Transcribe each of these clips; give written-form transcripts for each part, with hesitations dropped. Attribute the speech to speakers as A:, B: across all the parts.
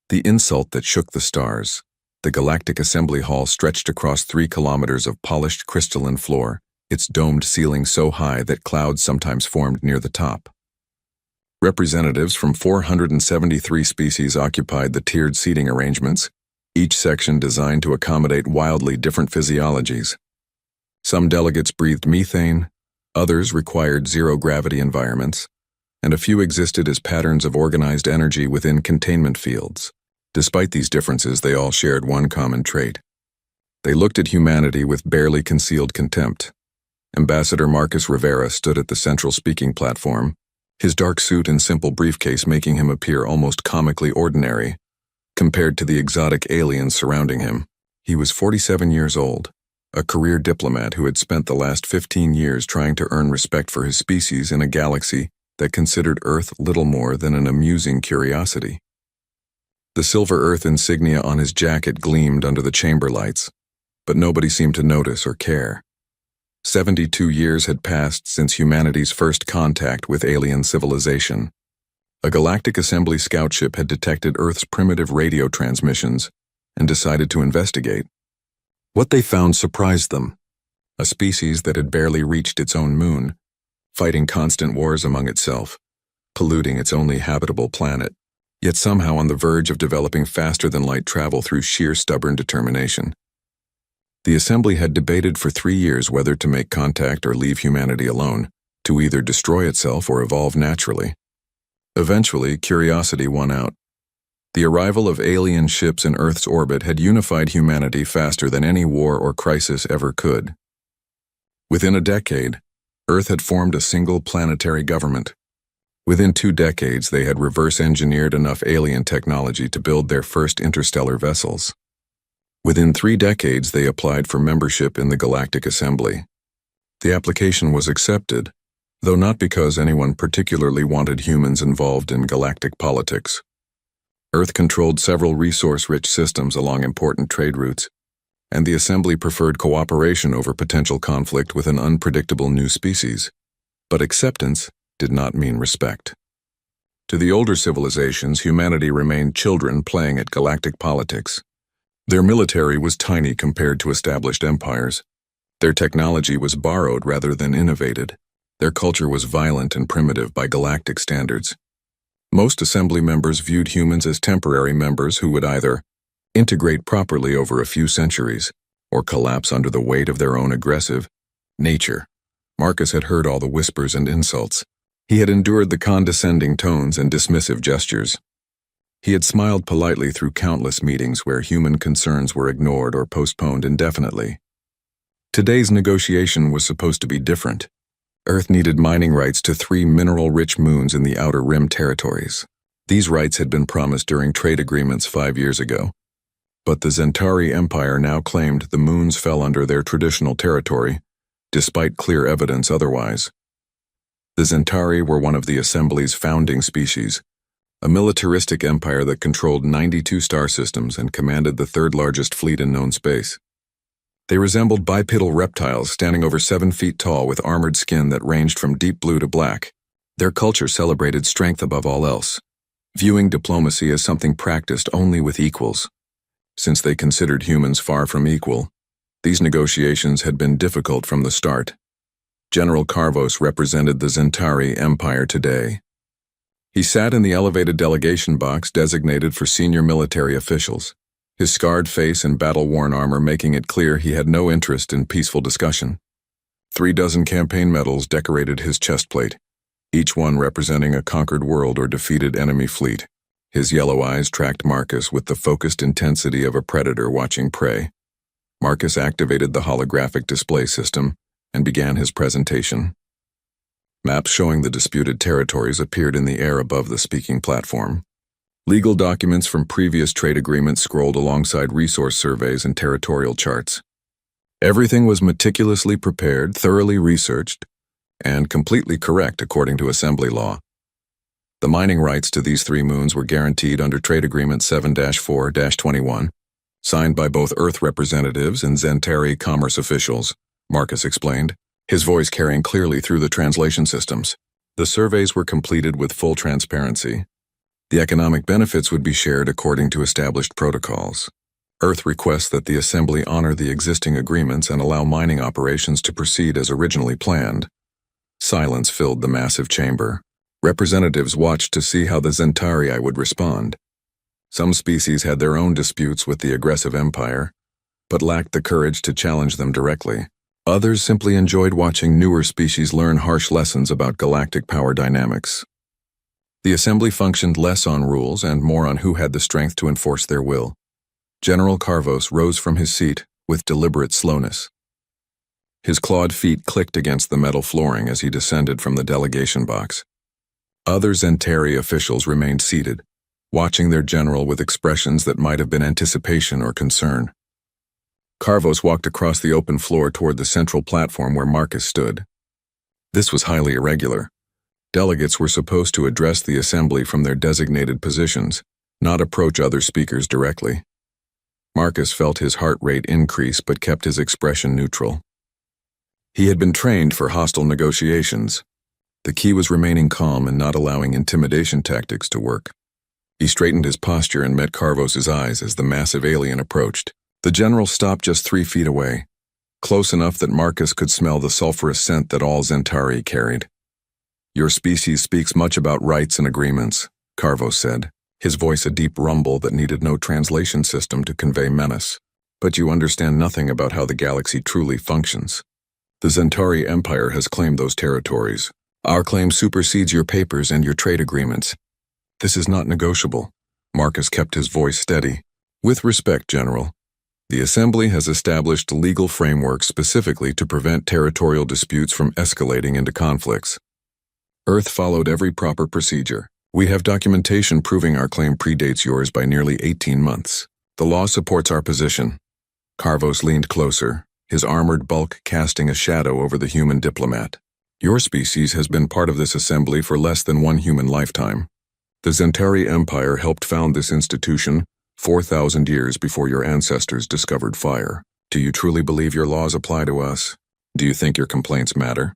A: The insult that shook the stars. The Galactic Assembly Hall stretched across 3 kilometers of polished crystalline floor, its domed ceiling so high that clouds sometimes formed near the top. Representatives from 473 species occupied the tiered seating arrangements, each section designed to accommodate wildly different physiologies. Some delegates breathed methane, others required zero-gravity environments, and a few existed as patterns of organized energy within containment fields. Despite these differences, they all shared one common trait. They looked at humanity with barely concealed contempt. Ambassador Marcus Rivera stood at the central speaking platform, his dark suit and simple briefcase making him appear almost comically ordinary, compared to the exotic aliens surrounding him. He was 47 years old, a career diplomat who had spent the last 15 years trying to earn respect for his species in a galaxy that considered Earth little more than an amusing curiosity. The silver Earth insignia on his jacket gleamed under the chamber lights, but nobody seemed to notice or care. 72 years had passed since humanity's first contact with alien civilization. A Galactic Assembly scout ship had detected Earth's primitive radio transmissions and decided to investigate. What they found surprised them. A species that had barely reached its own moon, fighting constant wars among itself, polluting its only habitable planet, yet somehow on the verge of developing faster than light travel through sheer stubborn determination. The Assembly had debated for 3 years whether to make contact or leave humanity alone, to either destroy itself or evolve naturally. Eventually, curiosity won out. The arrival of alien ships in Earth's orbit had unified humanity faster than any war or crisis ever could. Within a decade, Earth had formed a single planetary government. Within 2 decades, they had reverse-engineered enough alien technology to build their first interstellar vessels. Within 3 decades, they applied for membership in the Galactic Assembly. The application was accepted, though not because anyone particularly wanted humans involved in galactic politics. Earth controlled several resource-rich systems along important trade routes, and the Assembly preferred cooperation over potential conflict with an unpredictable new species. But acceptance did not mean respect. To the older civilizations, humanity remained children playing at galactic politics. Their military was tiny compared to established empires. Their technology was borrowed rather than innovated. Their culture was violent and primitive by galactic standards. Most Assembly members viewed humans as temporary members who would either integrate properly over a few centuries or collapse under the weight of their own aggressive nature. Marcus had heard all the whispers and insults. He had endured the condescending tones and dismissive gestures. He had smiled politely through countless meetings where human concerns were ignored or postponed indefinitely. Today's negotiation was supposed to be different. Earth needed mining rights to 3 mineral-rich moons in the Outer Rim territories. These rights had been promised during trade agreements 5 years ago. But the Zentari Empire now claimed the moons fell under their traditional territory, despite clear evidence otherwise. The Zentari were one of the Assembly's founding species, a militaristic empire that controlled 92 star systems and commanded the 3rd largest fleet in known space. They resembled bipedal reptiles standing over 7 feet tall with armored skin that ranged from deep blue to black. Their culture celebrated strength above all else, viewing diplomacy as something practiced only with equals. Since they considered humans far from equal, these negotiations had been difficult from the start. General Carvos represented the Zentari Empire today. He sat in the elevated delegation box designated for senior military officials, his scarred face and battle-worn armor making it clear he had no interest in peaceful discussion. 3 dozen campaign medals decorated his chest plate, each one representing a conquered world or defeated enemy fleet. His yellow eyes tracked Marcus with the focused intensity of a predator watching prey. Marcus activated the holographic display system and began his presentation. Maps showing the disputed territories appeared in the air above the speaking platform. Legal documents from previous trade agreements scrolled alongside resource surveys and territorial charts. Everything was meticulously prepared, thoroughly researched, and completely correct according to Assembly law. The mining rights to these 3 moons were guaranteed under Trade Agreement 7-4-21, signed by both Earth representatives and Zentari commerce officials, Marcus explained, his voice carrying clearly through the translation systems. The surveys were completed with full transparency. The economic benefits would be shared according to established protocols. Earth requests that the Assembly honor the existing agreements and allow mining operations to proceed as originally planned. Silence filled the massive chamber. Representatives watched to see how the Zentarii would respond. Some species had their own disputes with the aggressive empire, but lacked the courage to challenge them directly. Others simply enjoyed watching newer species learn harsh lessons about galactic power dynamics. The Assembly functioned less on rules and more on who had the strength to enforce their will. General Carvos rose from his seat with deliberate slowness. His clawed feet clicked against the metal flooring as he descended from the delegation box. Other Zentarii officials remained seated, watching their general with expressions that might have been anticipation or concern. Carvos walked across the open floor toward the central platform where Marcus stood. This was highly irregular. Delegates were supposed to address the Assembly from their designated positions, not approach other speakers directly. Marcus felt his heart rate increase but kept his expression neutral. He had been trained for hostile negotiations. The key was remaining calm and not allowing intimidation tactics to work. He straightened his posture and met Carvos's eyes as the massive alien approached. The general stopped just 3 feet away, close enough that Marcus could smell the sulfurous scent that all Zentarii carried. "Your species speaks much about rights and agreements," Carvos said, his voice a deep rumble that needed no translation system to convey menace. "But you understand nothing about how the galaxy truly functions. The Zentarii Empire has claimed those territories. Our claim supersedes your papers and your trade agreements. This is not negotiable." Marcus kept his voice steady. "With respect, General, the Assembly has established legal frameworks specifically to prevent territorial disputes from escalating into conflicts. Earth followed every proper procedure. We have documentation proving our claim predates yours by nearly 18 months. The law supports our position." Carvos leaned closer, his armored bulk casting a shadow over the human diplomat. "Your species has been part of this Assembly for less than 1 human lifetime. The Zentarii Empire helped found this institution 4,000 years before your ancestors discovered fire. Do you truly believe your laws apply to us? Do you think your complaints matter?"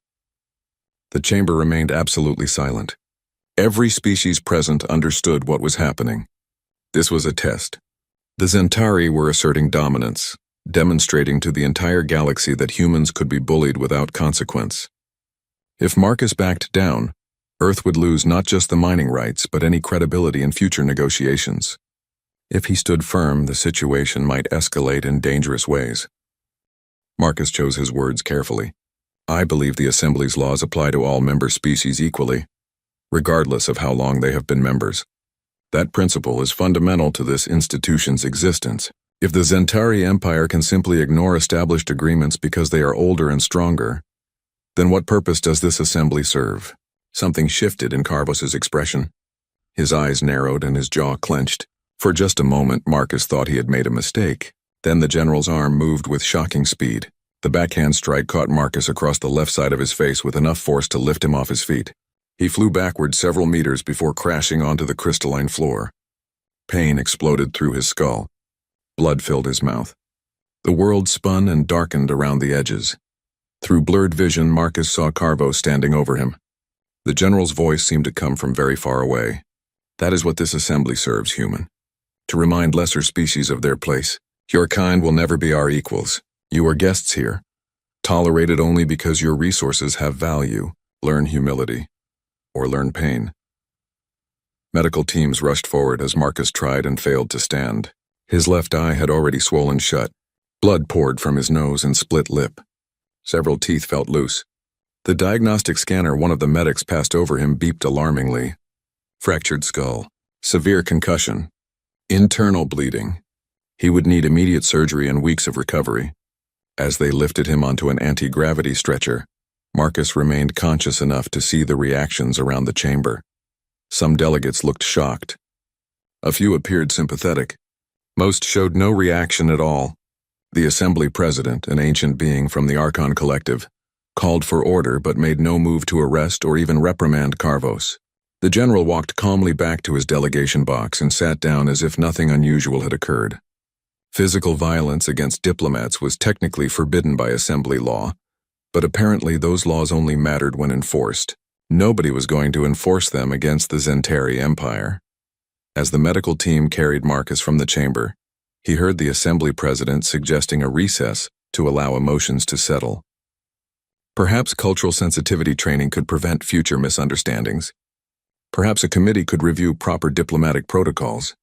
A: The chamber remained absolutely silent. Every species present understood what was happening. This was a test. The Zentarii were asserting dominance, demonstrating to the entire galaxy that humans could be bullied without consequence. If Marcus backed down, Earth would lose not just the mining rights but any credibility in future negotiations. If he stood firm, the situation might escalate in dangerous ways. Marcus chose his words carefully. "I believe the Assembly's laws apply to all member species equally, regardless of how long they have been members. That principle is fundamental to this institution's existence. If the Zentarii Empire can simply ignore established agreements because they are older and stronger, then what purpose does this Assembly serve?" Something shifted in Carvos's expression. His eyes narrowed and his jaw clenched. For just a moment, Marcus thought he had made a mistake. Then the general's arm moved with shocking speed. The backhand strike caught Marcus across the left side of his face with enough force to lift him off his feet. He flew backward several meters before crashing onto the crystalline floor. Pain exploded through his skull. Blood filled his mouth. The world spun and darkened around the edges. Through blurred vision, Marcus saw Carvos standing over him. The general's voice seemed to come from very far away. "That is what this Assembly serves, human. To remind lesser species of their place. Your kind will never be our equals. You are guests here, tolerated only because your resources have value. Learn humility, or learn pain." Medical teams rushed forward as Marcus tried and failed to stand. His left eye had already swollen shut. Blood poured from his nose and split lip. Several teeth felt loose. The diagnostic scanner one of the medics passed over him beeped alarmingly. Fractured skull, severe concussion, internal bleeding. He would need immediate surgery and weeks of recovery. As they lifted him onto an anti-gravity stretcher, Marcus remained conscious enough to see the reactions around the chamber. Some delegates looked shocked. A few appeared sympathetic. Most showed no reaction at all. The Assembly President, an ancient being from the Archon Collective, called for order but made no move to arrest or even reprimand Carvos. The general walked calmly back to his delegation box and sat down as if nothing unusual had occurred. Physical violence against diplomats was technically forbidden by Assembly law, but apparently those laws only mattered when enforced. Nobody was going to enforce them against the Zentarii Empire. As the medical team carried Marcus from the chamber, he heard the assembly president suggesting a recess to allow emotions to settle. Perhaps cultural sensitivity training could prevent future misunderstandings. Perhaps a committee could review proper diplomatic protocols.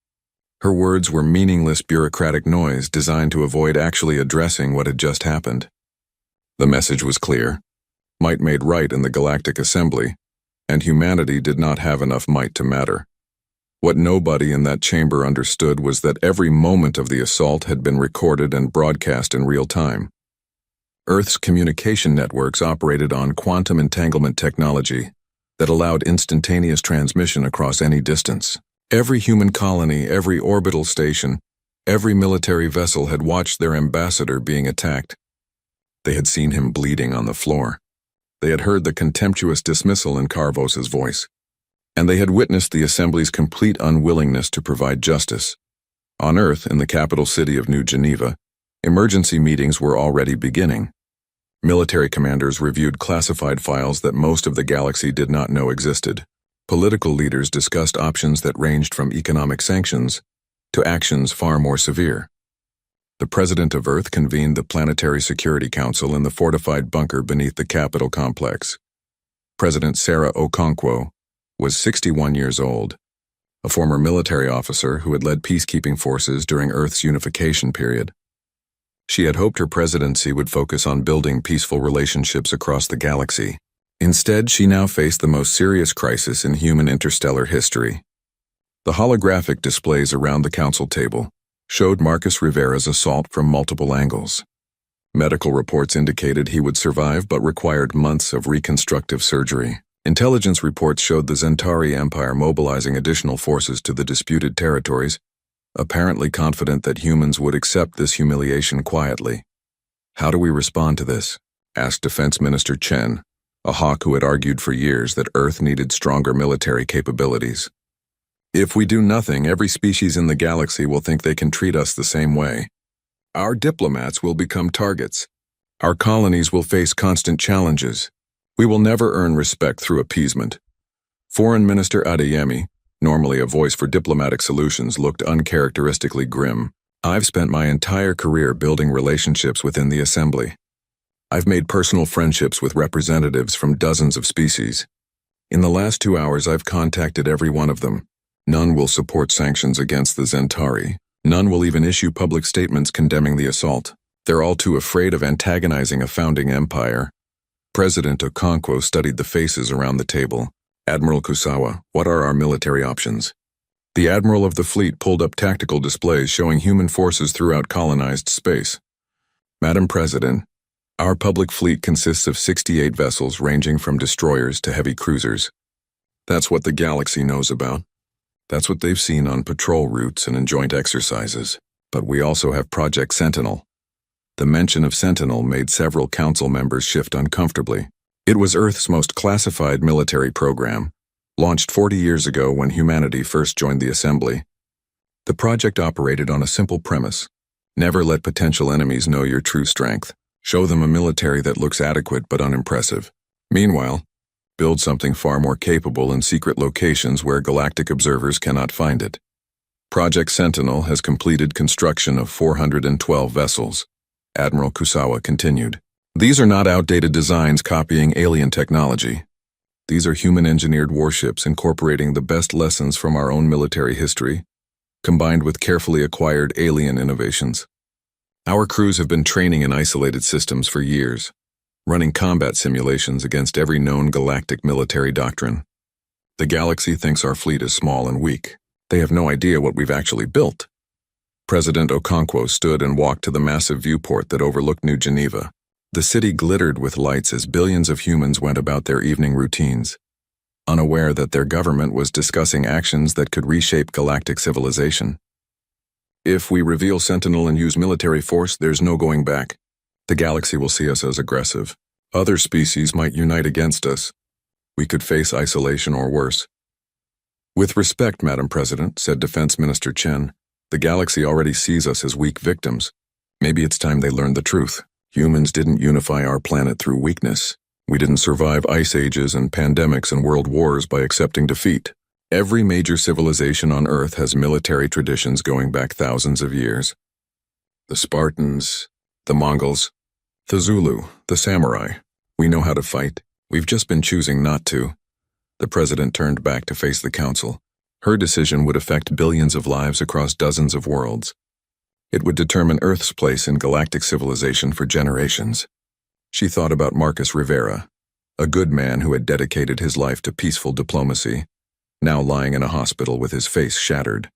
A: Her words were meaningless bureaucratic noise designed to avoid actually addressing what had just happened. The message was clear. Might made right in the Galactic Assembly, and humanity did not have enough might to matter. What nobody in that chamber understood was that every moment of the assault had been recorded and broadcast in real time. Earth's communication networks operated on quantum entanglement technology that allowed instantaneous transmission across any distance. Every human colony, every orbital station, every military vessel had watched their ambassador being attacked. They had seen him bleeding on the floor. They had heard the contemptuous dismissal in Carvos's voice. And they had witnessed the Assembly's complete unwillingness to provide justice. On Earth, in the capital city of New Geneva, emergency meetings were already beginning. Military commanders reviewed classified files that most of the galaxy did not know existed. Political leaders discussed options that ranged from economic sanctions to actions far more severe. The President of Earth convened the Planetary Security Council in the fortified bunker beneath the Capitol complex. President Sarah Okonkwo was 61 years old, a former military officer who had led peacekeeping forces during Earth's unification period. She had hoped her presidency would focus on building peaceful relationships across the galaxy. Instead, she now faced the most serious crisis in human interstellar history. The holographic displays around the council table showed Marcus Rivera's assault from multiple angles. Medical reports indicated he would survive but required months of reconstructive surgery. Intelligence reports showed the Zentari Empire mobilizing additional forces to the disputed territories, apparently confident that humans would accept this humiliation quietly. "How do we respond to this?" asked Defense Minister Chen, a hawk who had argued for years that Earth needed stronger military capabilities. "If we do nothing, every species in the galaxy will think they can treat us the same way. Our diplomats will become targets. Our colonies will face constant challenges. We will never earn respect through appeasement." Foreign Minister Adeyemi, normally a voice for diplomatic solutions, looked uncharacteristically grim. "I've spent my entire career building relationships within the Assembly. I've made personal friendships with representatives from dozens of species. In the last 2 hours, I've contacted every one of them. None will support sanctions against the Zentari. None will even issue public statements condemning the assault. They're all too afraid of antagonizing a founding empire." President Okonkwo studied the faces around the table. "Admiral Kusawa, what are our military options?" The admiral of the fleet pulled up tactical displays showing human forces throughout colonized space. "Madam President, our public fleet consists of 68 vessels ranging from destroyers to heavy cruisers. That's what the galaxy knows about. That's what they've seen on patrol routes and in joint exercises. But we also have Project Sentinel." The mention of Sentinel made several council members shift uncomfortably. It was Earth's most classified military program, launched 40 years ago when humanity first joined the Assembly. The project operated on a simple premise: never let potential enemies know your true strength. Show them a military that looks adequate but unimpressive. Meanwhile, build something far more capable in secret locations where galactic observers cannot find it. Project Sentinel has completed construction of 412 vessels. Admiral Kusawa continued. "These are not outdated designs copying alien technology. These are human-engineered warships incorporating the best lessons from our own military history, combined with carefully acquired alien innovations. Our crews have been training in isolated systems for years, running combat simulations against every known galactic military doctrine. The galaxy thinks our fleet is small and weak. They have no idea what we've actually built." President Okonkwo stood and walked to the massive viewport that overlooked New Geneva. The city glittered with lights as billions of humans went about their evening routines, unaware that their government was discussing actions that could reshape galactic civilization. "If we reveal Sentinel and use military force, there's no going back. The galaxy will see us as aggressive. Other species might unite against us. We could face isolation or worse." "With respect, Madam President," said Defense Minister Chen, "the galaxy already sees us as weak victims. Maybe it's time they learned the truth. Humans didn't unify our planet through weakness. We didn't survive ice ages and pandemics and world wars by accepting defeat. Every major civilization on Earth has military traditions going back thousands of years. The Spartans, the Mongols, the Zulu, the samurai. We know how to fight. We've just been choosing not to. The president turned back to face the council. Her decision would affect billions of lives across dozens of worlds. It would determine Earth's place in galactic civilization for generations. She thought about Marcus Rivera, a good man who had dedicated his life to peaceful diplomacy, now lying in a hospital with his face shattered.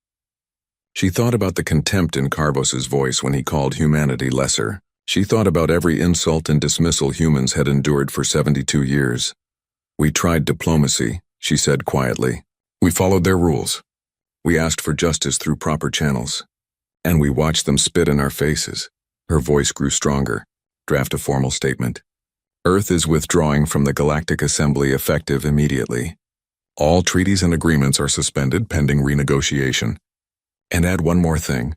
A: She thought about the contempt in Carvos's voice when he called humanity lesser. She thought about every insult and dismissal humans had endured for 72 years. We tried diplomacy, she said quietly. We followed their rules. We asked for justice through proper channels. And we watched them spit in our faces. Her voice grew stronger. Draft a formal statement. Earth is withdrawing from the Galactic Assembly effective immediately. All treaties and agreements are suspended pending renegotiation. And add one more thing.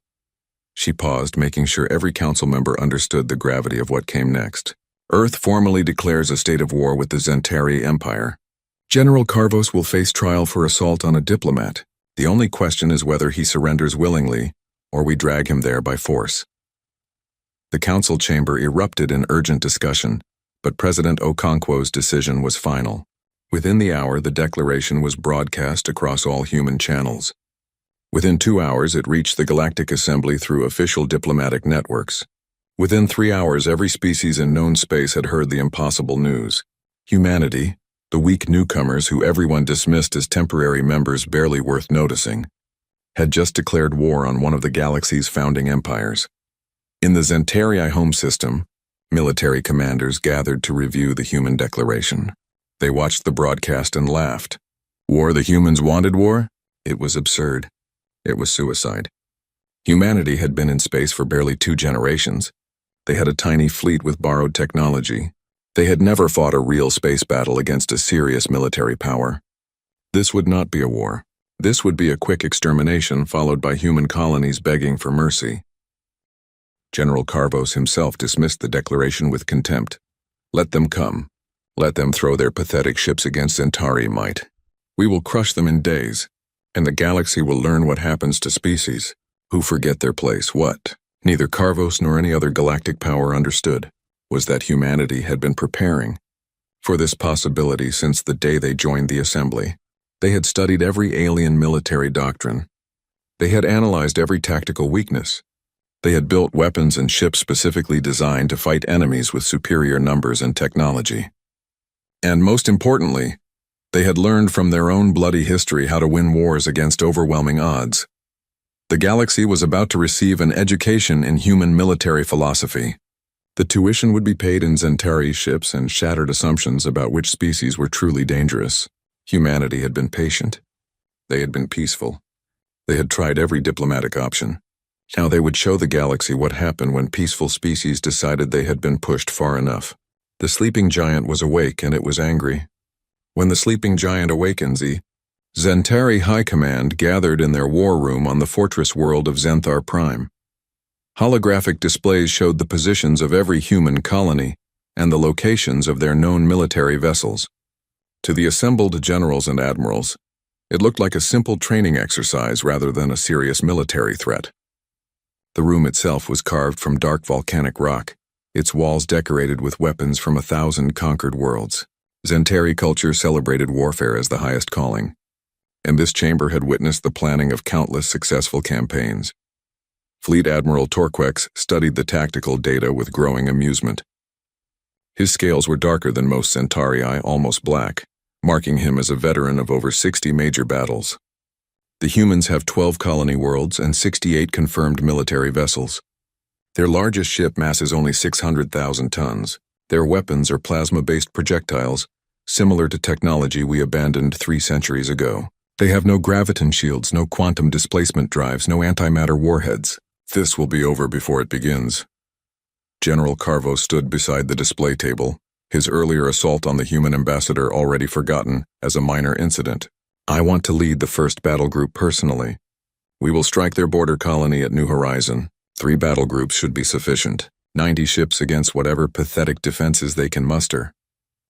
A: She paused, making sure every council member understood the gravity of what came next. Earth formally declares a state of war with the Zentari Empire. General Carvos will face trial for assault on a diplomat. The only question is whether he surrenders willingly, or we drag him there by force. The council chamber erupted in urgent discussion, but President Okonkwo's decision was final. Within the hour, the declaration was broadcast across all human channels. Within 2 hours, it reached the Galactic Assembly through official diplomatic networks. Within 3 hours, every species in known space had heard the impossible news. Humanity, the weak newcomers who everyone dismissed as temporary members barely worth noticing, had just declared war on one of the galaxy's founding empires. In the Zentari home system, military commanders gathered to review the human declaration. They watched the broadcast and laughed. War the humans wanted war? It was absurd. It was suicide. Humanity had been in space for barely 2 generations. They had a tiny fleet with borrowed technology. They had never fought a real space battle against a serious military power. This would not be a war. This would be a quick extermination followed by human colonies begging for mercy. General Carvos himself dismissed the declaration with contempt. Let them come. Let them throw their pathetic ships against Zentari might. We will crush them in days, and the galaxy will learn what happens to species who forget their place. What neither Carvos nor any other galactic power understood was that humanity had been preparing for this possibility since the day they joined the assembly. They had studied every alien military doctrine. They had analyzed every tactical weakness. They had built weapons and ships specifically designed to fight enemies with superior numbers and technology. And most importantly, they had learned from their own bloody history how to win wars against overwhelming odds. The galaxy was about to receive an education in human military philosophy. The tuition would be paid in Zentari ships and shattered assumptions about which species were truly dangerous. Humanity had been patient. They had been peaceful. They had tried every diplomatic option. Now they would show the galaxy what happened when peaceful species decided they had been pushed far enough. The sleeping giant was awake and it was angry. When the sleeping giant awakens, the Zentari High Command gathered in their war room on the fortress world of Zenthar Prime. Holographic displays showed the positions of every human colony and the locations of their known military vessels. To the assembled generals and admirals, it looked like a simple training exercise rather than a serious military threat. The room itself was carved from dark volcanic rock, its walls decorated with weapons from 1,000 conquered worlds. Zentari culture celebrated warfare as the highest calling, and this chamber had witnessed the planning of countless successful campaigns. Fleet Admiral Torquex studied the tactical data with growing amusement. His scales were darker than most Centauri, almost black, marking him as a veteran of over 60 major battles. The humans have 12 colony worlds and 68 confirmed military vessels. Their largest ship masses only 600,000 tons. Their weapons are plasma-based projectiles, similar to technology we abandoned 3 centuries ago. They have no graviton shields, no quantum displacement drives, no antimatter warheads. This will be over before it begins. General Carvos stood beside the display table, his earlier assault on the human ambassador already forgotten as a minor incident. I want to lead the first battle group personally. We will strike their border colony at New Horizon. 3 battle groups should be sufficient. 90 ships against whatever pathetic defenses they can muster.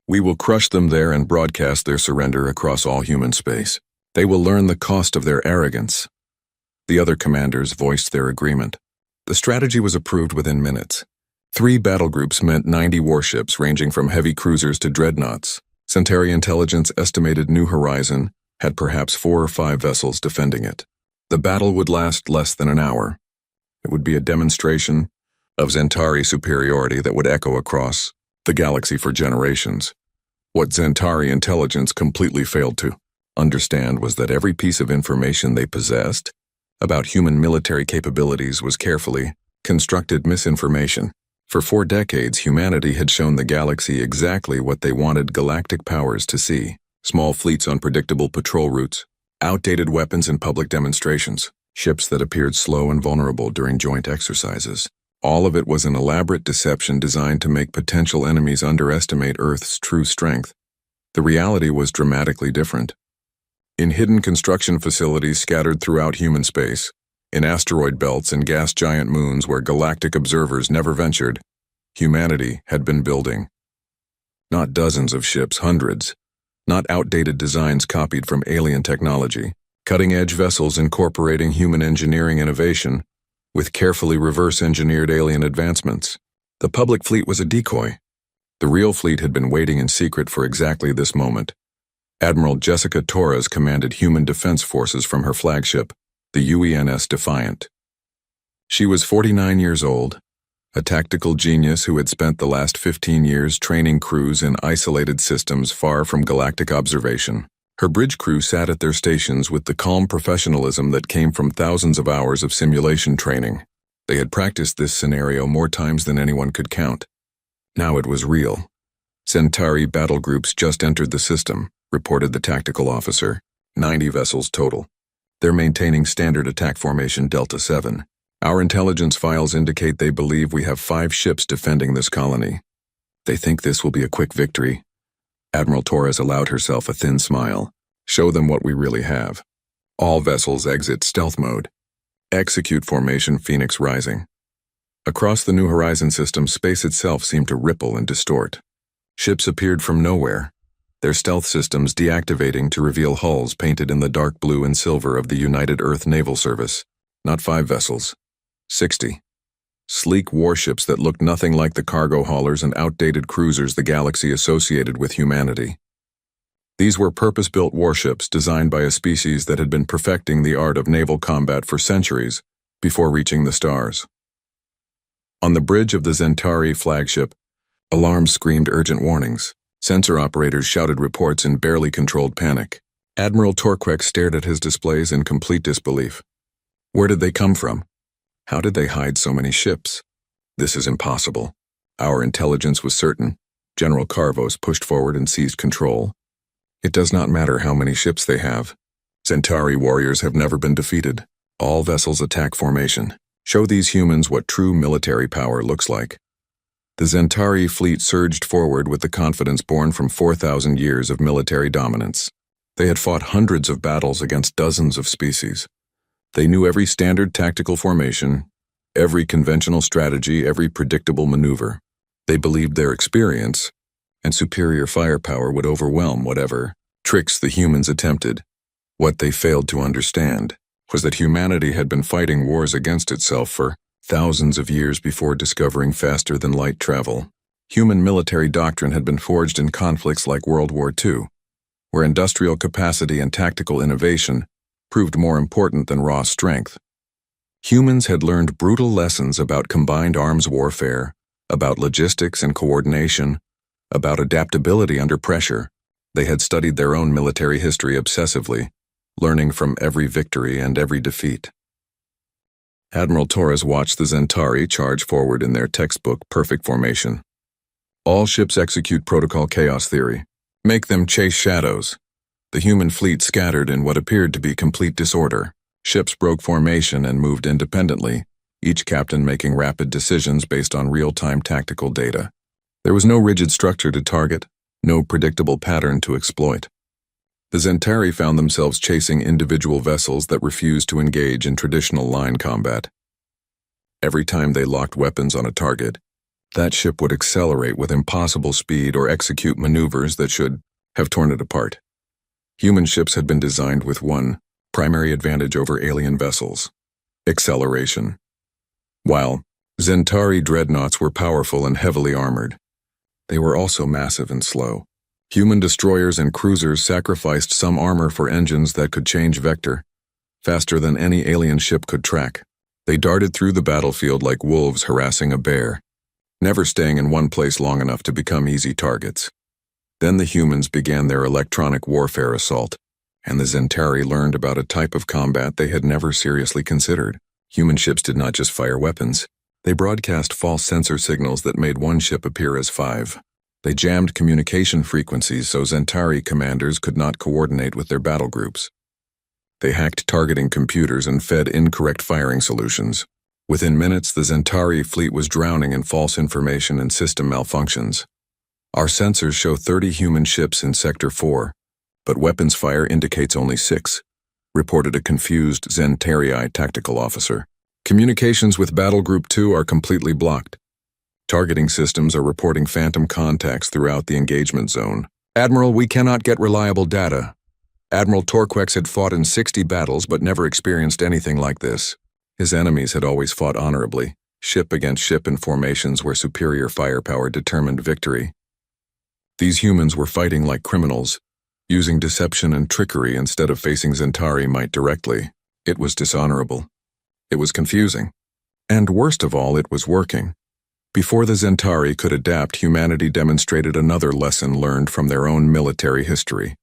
A: We will crush them there and broadcast their surrender across all human space. They will learn the cost of their arrogance. The other commanders voiced their agreement. The strategy was approved within minutes. 3 battle groups meant 90 warships ranging from heavy cruisers to dreadnoughts. Centauri intelligence estimated New Horizon had perhaps 4 or 5 vessels defending it. The battle would last less than an hour. It would be a demonstration of Centauri superiority that would echo across the galaxy for generations. What Centauri intelligence completely failed to understand was that every piece of information they possessed about human military capabilities was carefully constructed misinformation. For 4 decades, humanity had shown the galaxy exactly what they wanted galactic powers to see: small fleets on predictable patrol routes, outdated weapons in public demonstrations, ships that appeared slow and vulnerable during joint exercises. All of it was an elaborate deception designed to make potential enemies underestimate Earth's true strength. The reality was dramatically different. In hidden construction facilities scattered throughout human space, in asteroid belts and gas giant moons where galactic observers never ventured, humanity had been building. Not dozens of ships, hundreds. Not outdated designs copied from alien technology. Cutting-edge vessels incorporating human engineering innovation with carefully reverse-engineered alien advancements. The public fleet was a decoy. The real fleet had been waiting in secret for exactly this moment. Admiral Jessica Torres commanded human defense forces from her flagship, the UENS Defiant. She was 49 years old, a tactical genius who had spent the last 15 years training crews in isolated systems far from galactic observation. Her bridge crew sat at their stations with the calm professionalism that came from thousands of hours of simulation training. They had practiced this scenario more times than anyone could count. Now it was real. Centauri battle groups just entered the system, reported the tactical officer. 90 vessels total. They're maintaining standard attack formation Delta 7. Our intelligence files indicate they believe we have 5 ships defending this colony. They think this will be a quick victory. Admiral Torres allowed herself a thin smile. Show them what we really have. All vessels exit stealth mode. Execute formation Phoenix Rising. Across the New Horizon system, space itself seemed to ripple and distort. Ships appeared from nowhere, their stealth systems deactivating to reveal hulls painted in the dark blue and silver of the United Earth Naval Service. Not 5 vessels. 60. Sleek warships that looked nothing like the cargo haulers and outdated cruisers the galaxy associated with humanity. These were purpose-built warships designed by a species that had been perfecting the art of naval combat for centuries before reaching the stars. On the bridge of the Centauri flagship, alarms screamed urgent warnings. Sensor operators shouted reports in barely controlled panic. Admiral Torquek stared at his displays in complete disbelief. Where did they come from? How did they hide so many ships? This is impossible. Our intelligence was certain. General Carvos pushed forward and seized control. It does not matter how many ships they have. Centauri warriors have never been defeated. All vessels attack formation. Show these humans what true military power looks like. The Centauri fleet surged forward with the confidence born from 4,000 years of military dominance. They had fought hundreds of battles against dozens of species. They knew every standard tactical formation, every conventional strategy, every predictable maneuver. They believed their experience and superior firepower would overwhelm whatever tricks the humans attempted. What they failed to understand was that humanity had been fighting wars against itself for thousands of years before discovering faster-than-light travel. Human military doctrine had been forged in conflicts like World War II, where industrial capacity and tactical innovation proved more important than raw strength. Humans had learned brutal lessons about combined arms warfare, about logistics and coordination, about adaptability under pressure. They had studied their own military history obsessively, learning from every victory and every defeat. Admiral Torres watched the Centauri charge forward in their textbook perfect formation. All ships execute protocol chaos theory. Make them chase shadows. The human fleet scattered in what appeared to be complete disorder. Ships broke formation and moved independently, each captain making rapid decisions based on real-time tactical data. There was no rigid structure to target, no predictable pattern to exploit. The Centauri found themselves chasing individual vessels that refused to engage in traditional line combat. Every time they locked weapons on a target, that ship would accelerate with impossible speed or execute maneuvers that should have torn it apart. Human ships had been designed with one primary advantage over alien vessels: acceleration. While Zentari dreadnoughts were powerful and heavily armored, they were also massive and slow. Human destroyers and cruisers sacrificed some armor for engines that could change vector faster than any alien ship could track. They darted through the battlefield like wolves harassing a bear, never staying in one place long enough to become easy targets. Then the humans began their electronic warfare assault, and the Zentari learned about a type of combat they had never seriously considered. Human ships did not just fire weapons. They broadcast false sensor signals that made one ship appear as five. They jammed communication frequencies so Zentari commanders could not coordinate with their battle groups. They hacked targeting computers and fed incorrect firing solutions. Within minutes, the Zentari fleet was drowning in false information and system malfunctions. Our sensors show 30 human ships in Sector 4, but weapons fire indicates only 6, reported a confused Zentari tactical officer. Communications with Battle Group 2 are completely blocked. Targeting systems are reporting phantom contacts throughout the engagement zone. Admiral, we cannot get reliable data. Admiral Torquex had fought in 60 battles but never experienced anything like this. His enemies had always fought honorably, ship against ship in formations where superior firepower determined victory. These humans were fighting like criminals, using deception and trickery instead of facing Zentari might directly. It was dishonorable. It was confusing. And worst of all, it was working. Before the Zentari could adapt, humanity demonstrated another lesson learned from their own military history.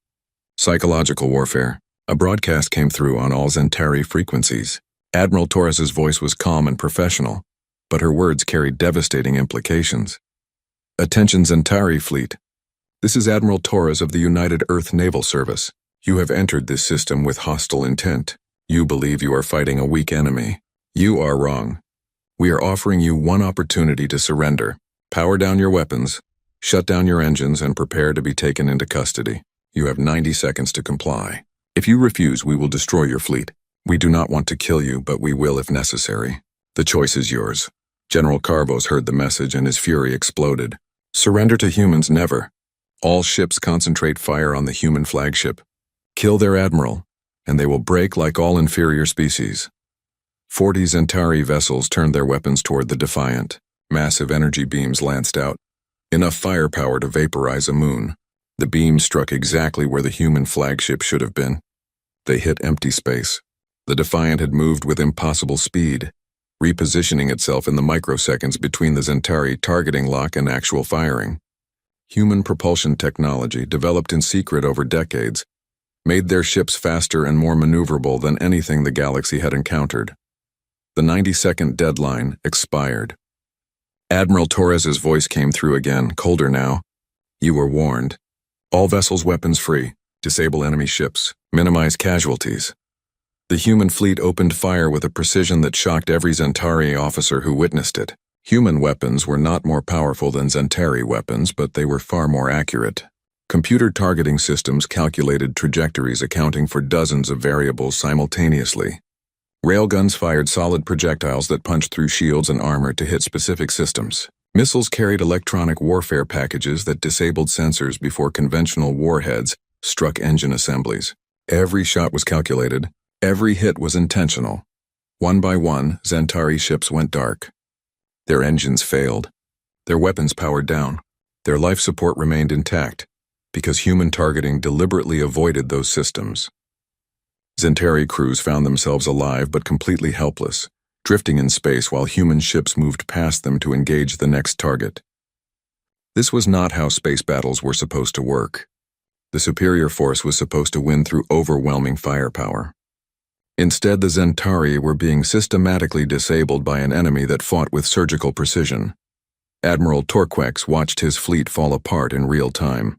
A: Psychological warfare. A broadcast came through on all Zentari frequencies. Admiral Torres's voice was calm and professional, but her words carried devastating implications. Attention Zentari fleet. This is Admiral Torres of the United Earth Naval Service. You have entered this system with hostile intent. You believe you are fighting a weak enemy. You are wrong. We are offering you one opportunity to surrender. Power down your weapons, shut down your engines, and prepare to be taken into custody. You have 90 seconds to comply. If you refuse, we will destroy your fleet. We do not want to kill you, but we will if necessary. The choice is yours. General Carbos heard the message and his fury exploded. Surrender to humans never. All ships concentrate fire on the human flagship. Kill their admiral, and they will break like all inferior species. 40 Zentari vessels turned their weapons toward the Defiant. Massive energy beams lanced out, enough firepower to vaporize a moon. The beams struck exactly where the human flagship should have been. They hit empty space. The Defiant had moved with impossible speed, repositioning itself in the microseconds between the Zentari targeting lock and actual firing. Human propulsion technology, developed in secret over decades, made their ships faster and more maneuverable than anything the galaxy had encountered. The 90-second deadline expired. Admiral Torres's voice came through again, colder now. You were warned. All vessels weapons free. Disable enemy ships. Minimize casualties. The human fleet opened fire with a precision that shocked every Zentari officer who witnessed it. Human weapons were not more powerful than Zentari weapons, but they were far more accurate. Computer targeting systems calculated trajectories accounting for dozens of variables simultaneously. Railguns fired solid projectiles that punched through shields and armor to hit specific systems. Missiles carried electronic warfare packages that disabled sensors before conventional warheads struck engine assemblies. Every shot was calculated. Every hit was intentional. One by one, Zentari ships went dark. Their engines failed. Their weapons powered down. Their life support remained intact, because human targeting deliberately avoided those systems. Zentari crews found themselves alive but completely helpless, drifting in space while human ships moved past them to engage the next target. This was not how space battles were supposed to work. The superior force was supposed to win through overwhelming firepower. Instead, the Zentari were being systematically disabled by an enemy that fought with surgical precision. Admiral Torquex watched his fleet fall apart in real time.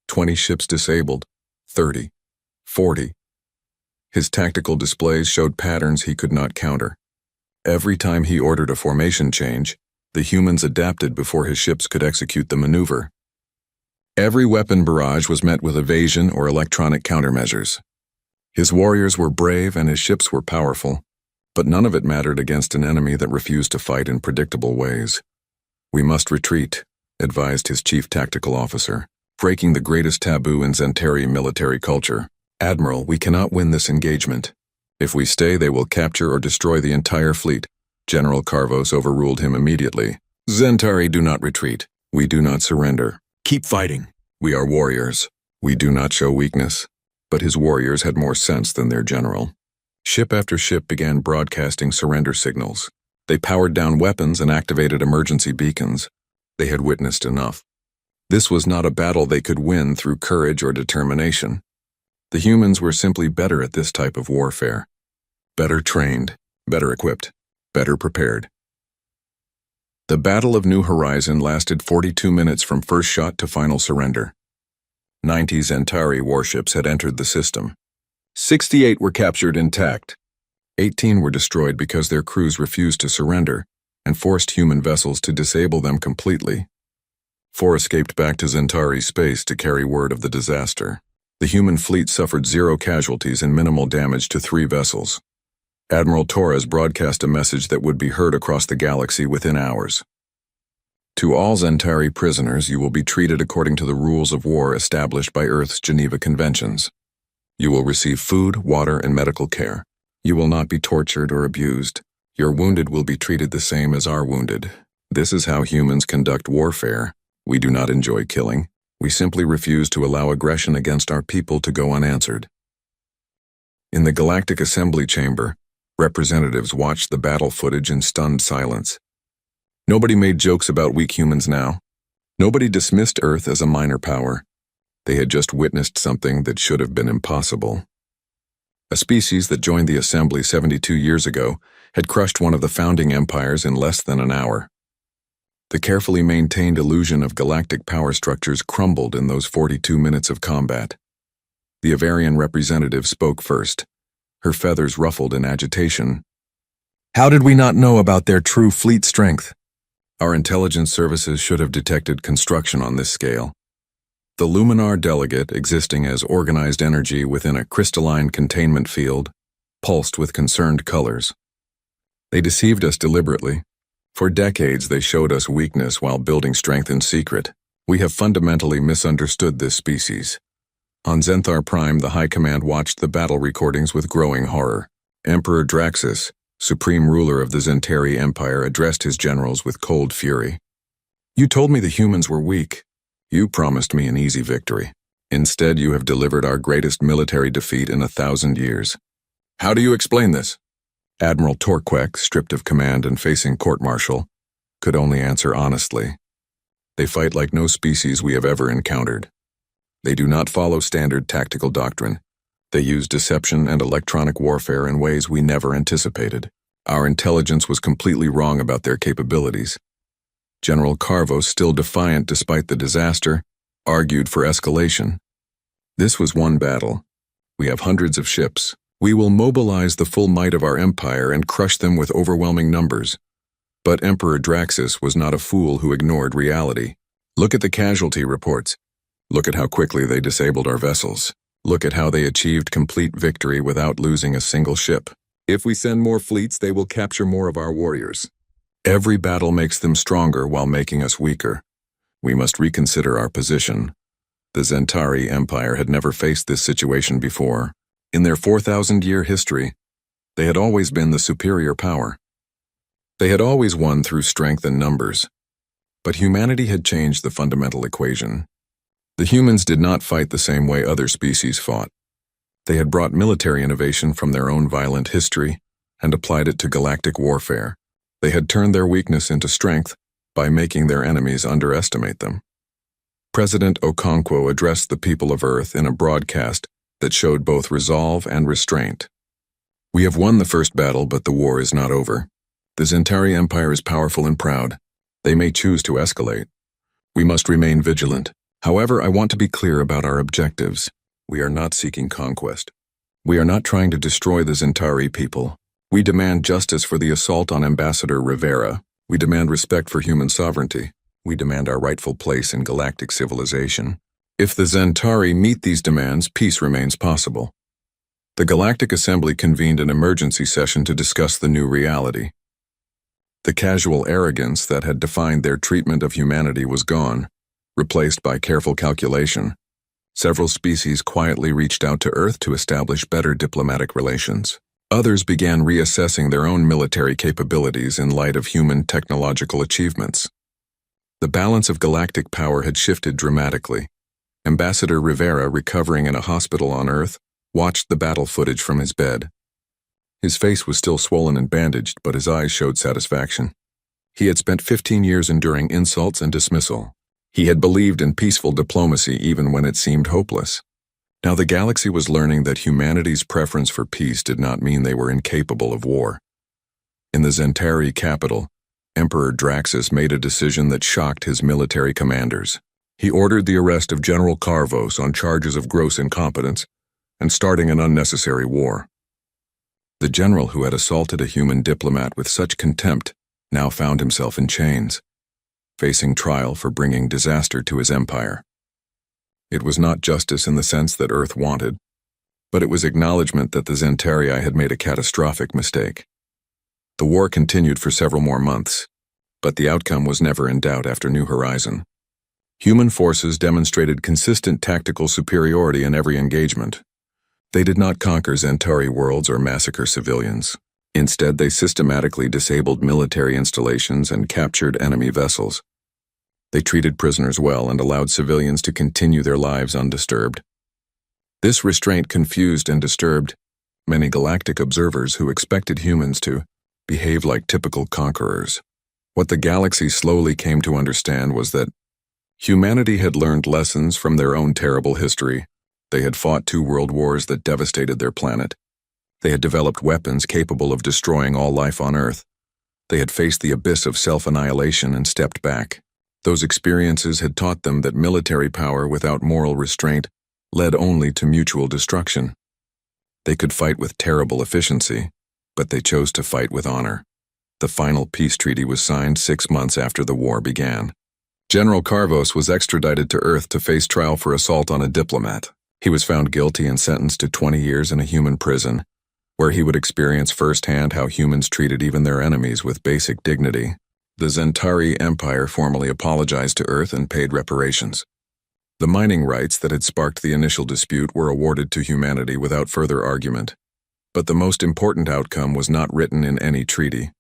A: 20 ships disabled, 30, 40. His tactical displays showed patterns he could not counter. Every time he ordered a formation change, the humans adapted before his ships could execute the maneuver. Every weapon barrage was met with evasion or electronic countermeasures. His warriors were brave and his ships were powerful, but none of it mattered against an enemy that refused to fight in predictable ways. "We must retreat," advised his chief tactical officer. breaking the greatest taboo in Zentari military culture. Admiral, we cannot win this engagement. If we stay, they will capture or destroy the entire fleet. General Carvos overruled him immediately. Zentari do not retreat. We do not surrender. Keep fighting. We are warriors. We do not show weakness. But his warriors had more sense than their general. Ship after ship began broadcasting surrender signals. They powered down weapons and activated emergency beacons. They had witnessed enough. This was not a battle they could win through courage or determination. The humans were simply better at this type of warfare. Better trained, better equipped, better prepared. The Battle of New Horizon lasted 42 minutes from first shot to final surrender. 90 Zentari warships had entered the system. 68 were captured intact. 18 were destroyed because their crews refused to surrender and forced human vessels to disable them completely. 4 escaped back to Zentari space to carry word of the disaster. The human fleet suffered 0 casualties and minimal damage to 3 vessels. Admiral Torres broadcast a message that would be heard across the galaxy within hours. To all Zentari prisoners, you will be treated according to the rules of war established by Earth's Geneva Conventions. You will receive food, water, and medical care. You will not be tortured or abused. Your wounded will be treated the same as our wounded. This is how humans conduct warfare. We do not enjoy killing. We simply refuse to allow aggression against our people to go unanswered. In the Galactic Assembly Chamber, representatives watched the battle footage in stunned silence. Nobody made jokes about weak humans now. Nobody dismissed Earth as a minor power. They had just witnessed something that should have been impossible. A species that joined the Assembly 72 years ago had crushed one of the founding empires in less than an hour. The carefully maintained illusion of galactic power structures crumbled in those 42 minutes of combat. The Avarian representative spoke first, her feathers ruffled in agitation. How did we not know about their true fleet strength? Our intelligence services should have detected construction on this scale. The Luminar delegate, existing as organized energy within a crystalline containment field, pulsed with concerned colors. They deceived us deliberately. For decades, they showed us weakness while building strength in secret. We have fundamentally misunderstood this species. On Zenthar Prime, the High Command watched the battle recordings with growing horror. Emperor Draxus, supreme ruler of the Zentari Empire, addressed his generals with cold fury. You told me the humans were weak. You promised me an easy victory. Instead, you have delivered our greatest military defeat in 1,000 years. How do you explain this? Admiral Torquek, stripped of command and facing court-martial, could only answer honestly. They fight like no species we have ever encountered. They do not follow standard tactical doctrine. They use deception and electronic warfare in ways we never anticipated. Our intelligence was completely wrong about their capabilities. General Carvos, still defiant despite the disaster, argued for escalation. This was one battle. We have hundreds of ships. We will mobilize the full might of our empire and crush them with overwhelming numbers. But Emperor Draxus was not a fool who ignored reality. Look at the casualty reports. Look at how quickly they disabled our vessels. Look at how they achieved complete victory without losing a single ship. If we send more fleets, they will capture more of our warriors. Every battle makes them stronger while making us weaker. We must reconsider our position. The Zentari Empire had never faced this situation before. In their 4,000-year history, they had always been the superior power. They had always won through strength and numbers. But humanity had changed the fundamental equation. The humans did not fight the same way other species fought. They had brought military innovation from their own violent history and applied it to galactic warfare. They had turned their weakness into strength by making their enemies underestimate them. President Okonkwo addressed the people of Earth in a broadcast that showed both resolve and restraint. We have won the first battle, but the war is not over. The Zentari Empire is powerful and proud. They may choose to escalate. We must remain vigilant. However, I want to be clear about our objectives. We are not seeking conquest. We are not trying to destroy the Zentari people. We demand justice for the assault on Ambassador Rivera. We demand respect for human sovereignty. We demand our rightful place in galactic civilization. If the Zentari meet these demands, peace remains possible. The Galactic Assembly convened an emergency session to discuss the new reality. The casual arrogance that had defined their treatment of humanity was gone. replaced by careful calculation. Several species quietly reached out to Earth to establish better diplomatic relations. Others began reassessing their own military capabilities in light of human technological achievements. The balance of galactic power had shifted dramatically. Ambassador Rivera, recovering in a hospital on Earth, watched the battle footage from his bed. His face was still swollen and bandaged, but his eyes showed satisfaction. He had spent 15 years enduring insults and dismissal. He had believed in peaceful diplomacy even when it seemed hopeless. Now the galaxy was learning that humanity's preference for peace did not mean they were incapable of war. In the Zentari capital, Emperor Draxus made a decision that shocked his military commanders. He ordered the arrest of General Carvos on charges of gross incompetence and starting an unnecessary war. The general who had assaulted a human diplomat with such contempt now found himself in chains, facing trial for bringing disaster to his empire. It was not justice in the sense that Earth wanted, but it was acknowledgement that the Zentarii had made a catastrophic mistake. The war continued for several more months, but the outcome was never in doubt after New Horizon. Human forces demonstrated consistent tactical superiority in every engagement. They did not conquer Zentari worlds or massacre civilians. Instead, they systematically disabled military installations and captured enemy vessels. They treated prisoners well and allowed civilians to continue their lives undisturbed. This restraint confused and disturbed many galactic observers who expected humans to behave like typical conquerors. What the galaxy slowly came to understand was that humanity had learned lessons from their own terrible history. They had fought 2 world wars that devastated their planet. They had developed weapons capable of destroying all life on Earth. They had faced the abyss of self-annihilation and stepped back. Those experiences had taught them that military power without moral restraint led only to mutual destruction. They could fight with terrible efficiency, but they chose to fight with honor. The final peace treaty was signed 6 months after the war began. General Carvos was extradited to Earth to face trial for assault on a diplomat. He was found guilty and sentenced to 20 years in a human prison, where he would experience firsthand how humans treated even their enemies with basic dignity. The Zentari Empire formally apologized to Earth and paid reparations. The mining rights that had sparked the initial dispute were awarded to humanity without further argument. But the most important outcome was not written in any treaty.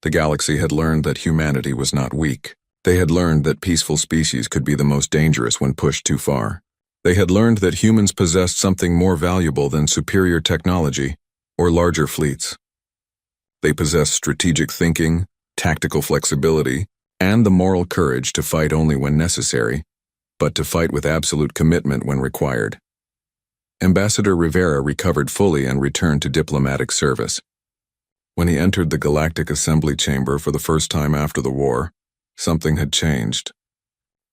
A: The galaxy had learned that humanity was not weak. They had learned that peaceful species could be the most dangerous when pushed too far. They had learned that humans possessed something more valuable than superior technology or larger fleets. They possessed strategic thinking, tactical flexibility, and the moral courage to fight only when necessary, but to fight with absolute commitment when required. Ambassador Rivera recovered fully and returned to diplomatic service. When he entered the Galactic Assembly Chamber for the first time after the war, something had changed.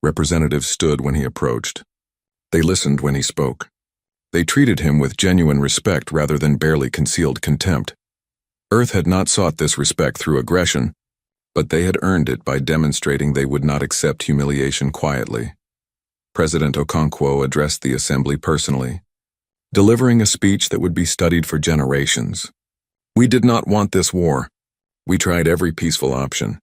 A: Representatives stood when he approached. They listened when he spoke. They treated him with genuine respect rather than barely concealed contempt. Earth had not sought this respect through aggression, but they had earned it by demonstrating they would not accept humiliation quietly. President Okonkwo addressed the assembly personally, delivering a speech that would be studied for generations. "We did not want this war. We tried every peaceful option.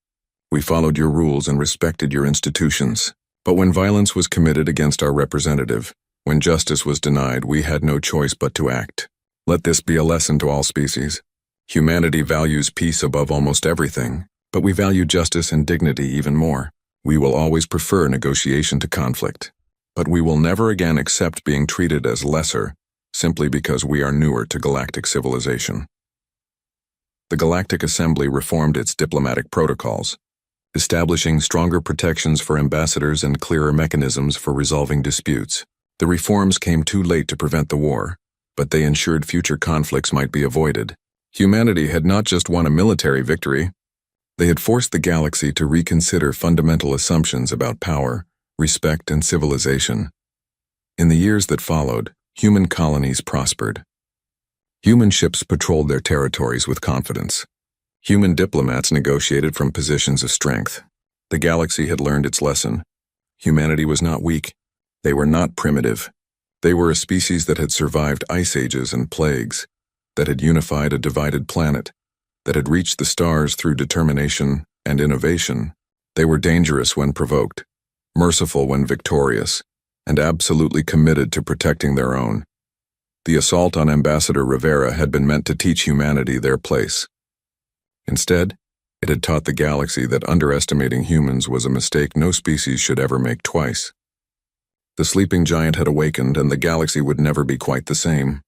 A: We followed your rules and respected your institutions. But when violence was committed against our representative, when justice was denied, we had no choice but to act. Let this be a lesson to all species. Humanity values peace above almost everything, but we value justice and dignity even more. We will always prefer negotiation to conflict, but we will never again accept being treated as lesser simply because we are newer to galactic civilization." The Galactic Assembly reformed its diplomatic protocols, establishing stronger protections for ambassadors and clearer mechanisms for resolving disputes. The reforms came too late to prevent the war, but they ensured future conflicts might be avoided. Humanity had not just won a military victory, they had forced the galaxy to reconsider fundamental assumptions about power, respect, and civilization. In the years that followed, human colonies prospered. Human ships patrolled their territories with confidence. Human diplomats negotiated from positions of strength. The galaxy had learned its lesson. Humanity was not weak. They were not primitive. They were a species that had survived ice ages and plagues, that had unified a divided planet, that had reached the stars through determination and innovation. They were dangerous when provoked, merciful when victorious, and absolutely committed to protecting their own. The assault on Ambassador Rivera had been meant to teach humanity their place. Instead, it had taught the galaxy that underestimating humans was a mistake no species should ever make twice. The sleeping giant had awakened, and the galaxy would never be quite the same.